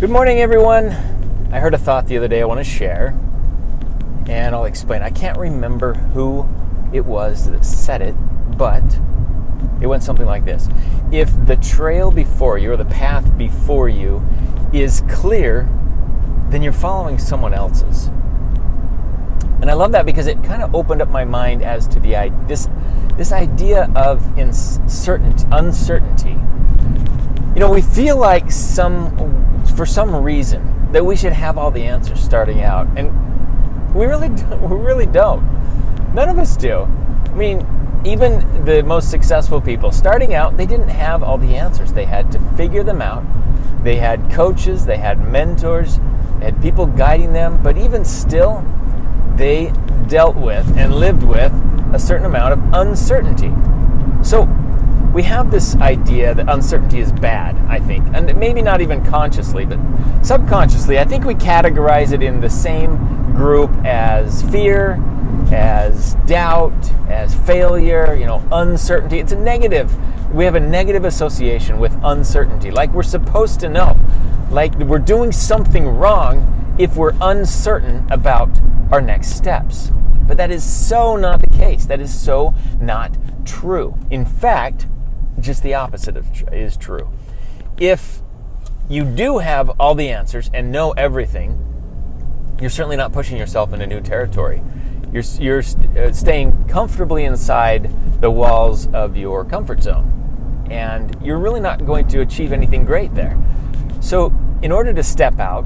Good morning, everyone. I heard a thought the other day I want to share, and I'll explain. I can't remember who it was that said it, but it went something like this. If the trail before you, or the path before you, is clear, then you're following someone else's. And I love that because it kind of opened up my mind as to this idea of uncertainty. You know, we feel like for some reason that we should have all the answers starting out, and we really don't. None of us do. I mean, even the most successful people starting out, they didn't have all the answers. They had to figure them out. They had coaches, they had mentors, they had people guiding them, but even still, they dealt with and lived with a certain amount of uncertainty. So we have this idea that uncertainty is bad, I think, and maybe not even consciously, but subconsciously, I think we categorize it in the same group as fear, as doubt, as failure, uncertainty. It's a negative. We have a negative association with uncertainty, like we're supposed to know, like we're doing something wrong if we're uncertain about our next steps. But that is so not the case. That is so not true. In fact, just the opposite is true. If you do have all the answers and know everything, you're certainly not pushing yourself into new territory. You're staying comfortably inside the walls of your comfort zone, and you're really not going to achieve anything great there. So in order to step out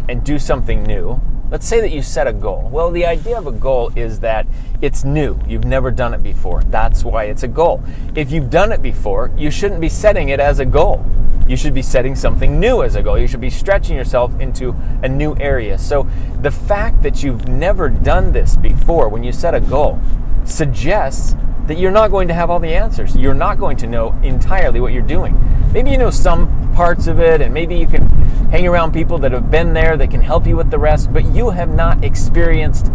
and do something new, let's say that you set a goal. Well, the idea of a goal is that it's new. You've never done it before. That's why it's a goal. If you've done it before, you shouldn't be setting it as a goal. You should be setting something new as a goal. You should be stretching yourself into a new area. So the fact that you've never done this before when you set a goal suggests that you're not going to have all the answers. You're not going to know entirely what you're doing. Maybe you know some parts of it, and maybe you can hang around people that have been there that can help you with the rest, but you have not experienced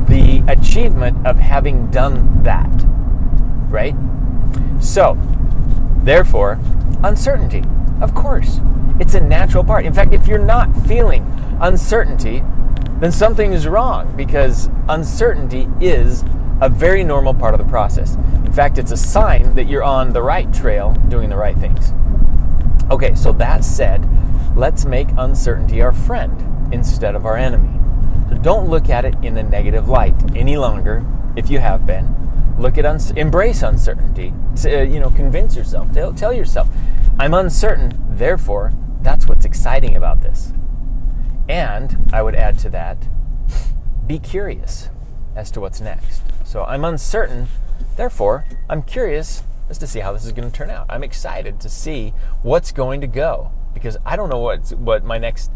the achievement of having done that, right? So, therefore, uncertainty, of course, it's a natural part. In fact, if you're not feeling uncertainty, then something is wrong, because uncertainty is a very normal part of the process. In fact, it's a sign that you're on the right trail doing the right things. Okay, so that said, let's make uncertainty our friend instead of our enemy. So don't look at it in a negative light any longer. If you have been, embrace uncertainty. Convince yourself. Tell yourself, I'm uncertain. Therefore, that's what's exciting about this. And I would add to that, be curious as to what's next. So I'm uncertain. Therefore, I'm curious as to see how this is going to turn out. I'm excited to see what's going to go, because I don't know what my next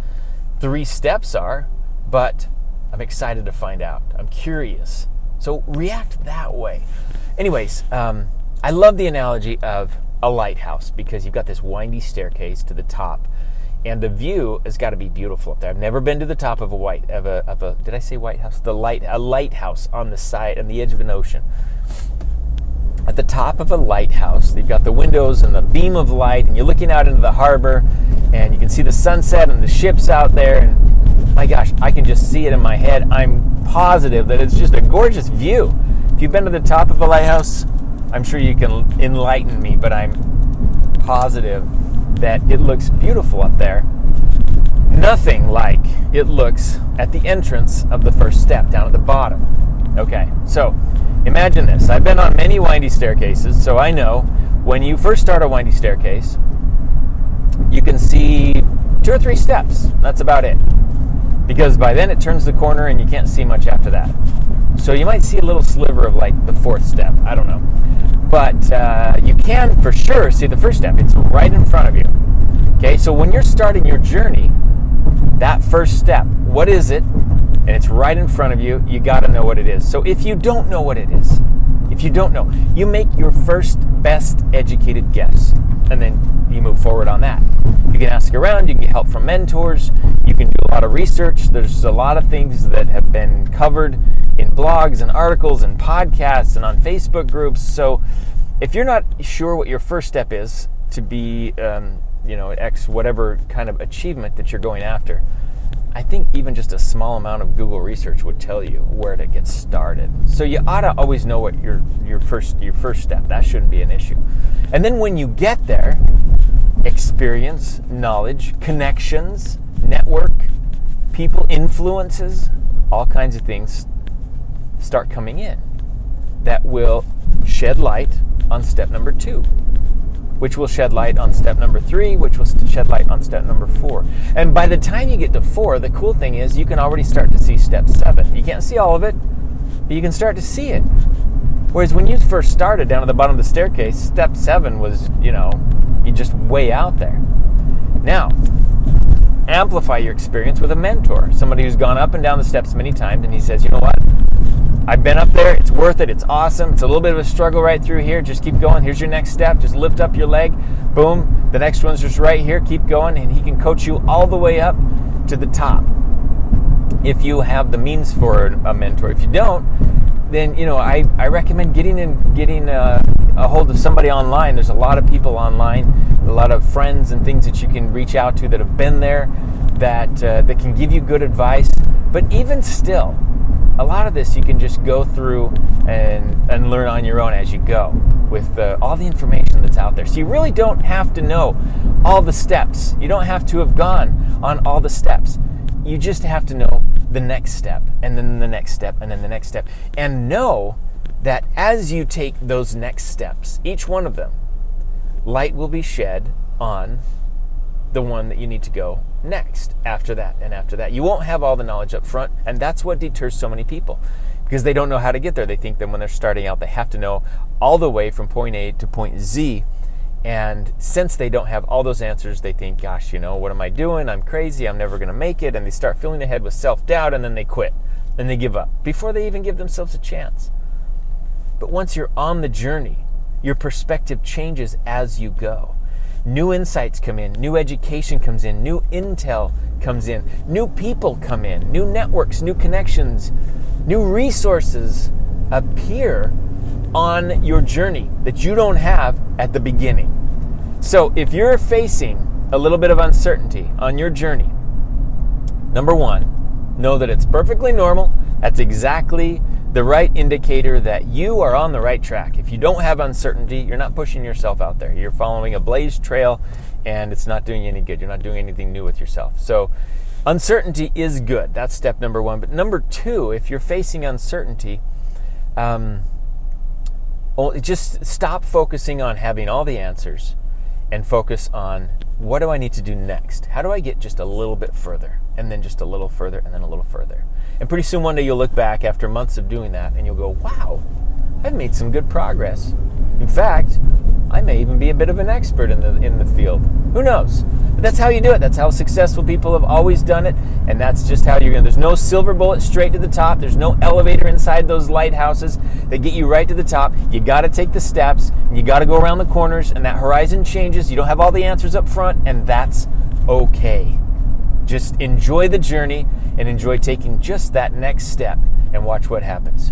3 steps are, but I'm excited to find out. I'm curious. So react that way. Anyways, I love the analogy of a lighthouse, because you've got this windy staircase to the top, and the view has got to be beautiful up there. I've never been to the top of a did I say White House? A lighthouse on the side, on the edge of an ocean. At the top of a lighthouse, you've got the windows and the beam of light, and you're looking out into the harbor, and you can see the sunset and the ships out there, and my gosh, I can just see it in my head. I'm positive that it's just a gorgeous view. If you've been to the top of a lighthouse, I'm sure you can enlighten me, but I'm positive that it looks beautiful up there. Nothing like it looks at the entrance of the first step down at the bottom. Okay, so imagine this. I've been on many windy staircases, so I know when you first start a windy staircase, you can see 2 or 3 steps. That's about it. Because by then it turns the corner and you can't see much after that. So you might see a little sliver of like the 4th step. I don't know. But you can for sure see the first step. It's right in front of you. Okay, so when you're starting your journey, that first step, what is it? And it's right in front of you. You got to know what it is. So if you don't know what it is, you make your first best educated guess, and then you move forward on that. You can ask around, you can get help from mentors, you can do a lot of research. There's a lot of things that have been covered in blogs and articles and podcasts and on Facebook groups. So if you're not sure what your first step is to be X whatever kind of achievement that you're going after, I think even just a small amount of Google research would tell you where to get started. So you ought to always know what your first step. That shouldn't be an issue. And then when you get there, experience, knowledge, connections, network, people, influences, all kinds of things start coming in that will shed light on step number 2, which will shed light on step number 3, which will shed light on step number 4. And by the time you get to 4, the cool thing is you can already start to see step 7. You can't see all of it, but you can start to see it. Whereas when you first started down at the bottom of the staircase, step 7 was, you're just way out there. Now, amplify your experience with a mentor, somebody who's gone up and down the steps many times, and he says, you know what? I've been up there, it's worth it, it's awesome, it's a little bit of a struggle right through here, just keep going, here's your next step, just lift up your leg, boom, the next one's just right here, keep going, and he can coach you all the way up to the top. If you have the means for a mentor. If you don't, then, I recommend getting a hold of somebody online. There's a lot of people online, a lot of friends and things that you can reach out to that have been there, that can give you good advice. But even still, a lot of this you can just go through and learn on your own as you go with all the information that's out there. So you really don't have to know all the steps. You don't have to have gone on all the steps. You just have to know the next step, and then the next step, and then the next step. And know that as you take those next steps, each one of them, light will be shed on the one that you need to go next, after that, and after that. You won't have all the knowledge up front, and that's what deters so many people, because they don't know how to get there. They think that when they're starting out, they have to know all the way from point A to point Z, and since they don't have all those answers, they think, gosh, what am I doing? I'm crazy, I'm never going to make it, and they start filling their head with self-doubt, and then they quit, and they give up, before they even give themselves a chance. But once you're on the journey, your perspective changes as you go. New insights come in, new education comes in, new intel comes in, new people come in, new networks, new connections, new resources appear on your journey that you don't have at the beginning. So if you're facing a little bit of uncertainty on your journey, number 1, know that it's perfectly normal. That's exactly the right indicator that you are on the right track. If you don't have uncertainty, you're not pushing yourself out there. You're following a blazed trail, and it's not doing you any good. You're not doing anything new with yourself. So uncertainty is good. That's step number 1. But number 2, if you're facing uncertainty, just stop focusing on having all the answers and focus on, what do I need to do next? How do I get just a little bit further, and then just a little further, and then a little further? And pretty soon one day you'll look back after months of doing that and you'll go, wow, I've made some good progress. In fact, I may even be a bit of an expert in the field. Who knows? But that's how you do it. That's how successful people have always done it, and that's just how you're going to. There's no silver bullet straight to the top. There's no elevator inside those lighthouses that get you right to the top. You got to take the steps, and you got to go around the corners, and that horizon changes. You don't have all the answers up front, and that's okay. Just enjoy the journey and enjoy taking just that next step and watch what happens.